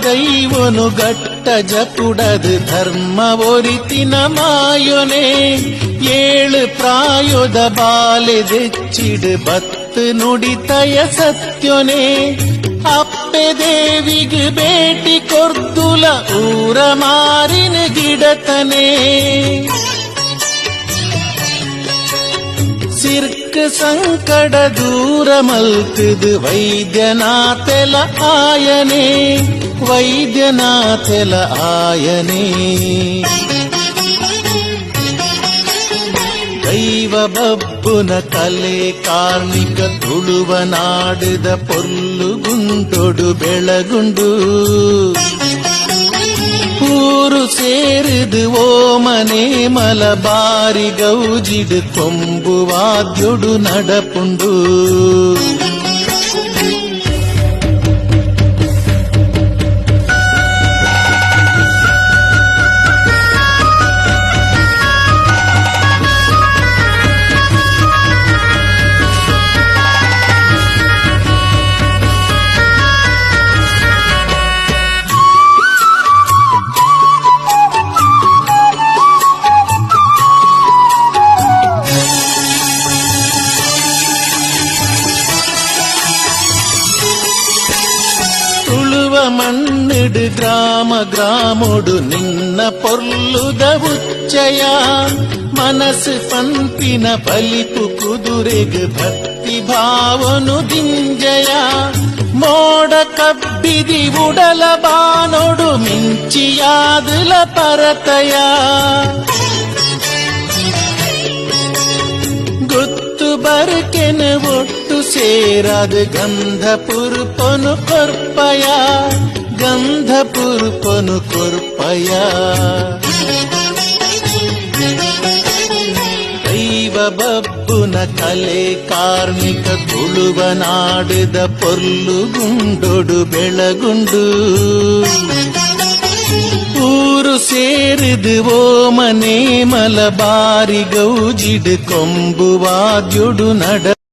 ದೈವನು ಗಟ್ಟ ಜಪುಡದು ಧರ್ಮ ಒರಿತಿನ ಮಾಯೊನೆ ಏಳು ಪ್ರಾಯೋದ ಬಾಲೆ ದೆಚ್ಚಿಡು ಬತ್ತು ನುಡಿತಯ ಸತ್ಯೊನೆ ಅಪ್ಪೆ ದೇವಿಗೆ ಭೇಟಿ ಕೊರ್ದುಲ ಊರ ಮಾರಿನ ಗಿಡತನೆ ಸಿರ್ಕ ಸಂಕಡ ದೂರ ಮಲ್ತದು ವೈದ್ಯನಾಥೆಲ ಆಯನೆ ವೈದ್ಯನಾಥೆಲ ಆಯನೆ ದೈವ ಬಬ್ಬುನ ಕಲೆ ಕಾರ್ಮಿಕ ತುಳುವ ನಾಡಿದ ಪೊರ್ಲುಗುಂಟೊಡು ಬೆಳಗುಂಡು ಊರು ಸೇರಿದು ಓ ಮನೆ ಮಲಬಾರಿ ಗೌಜಿಡು ಕೊಂಬು ವಾದ್ಯೊಡು ನಡಪುಂಡು ಮಣ್ಣಿಡು ಗ್ರಾಮ ಗ್ರಾಮೋಡು ನಿನ್ನ ಪೊರ್ಲುದ ಉಚ್ಚಯ ಮನಸ್ಸು ಪಂಪಿನ ಬಲಿಪು ಕುದುರೆಗೆ ಭಕ್ತಿ ಭಾವನು ದಿಂಜಯ ಮೋಡ ಕಬ್ಬಿದಿ ಉಡಲ ಬಾನೋಡು ಮಿಂಚಿಯಾದುಲ ಪರತಯ ಗೊತ್ತು ಬರುಕೆನ ಒಟ್ಟು ಸೇರಾದ ಗಂಧಪುರ ಪೊನು ಕೊರ್ಪಯ ಗಂಧಪುರ ಪೊನು ಕೊರ್ಪಯ ದೈವ ಬಬ್ಬುನ ಕಲೆ ಕಾರ್ಮಿಕ ತುಳುವ ನಾಡಿದ ಪೊರ್ಲುಗುಂಡೊಡು ಬೆಳಗುಂಡು ಊರು ಸೇರಿದು ಓ ಮನೆ ಮಲಬಾರಿ ಗೌಜಿಡು ಕೊಂಬು ವಾದ್ಯೊಡು ನಡ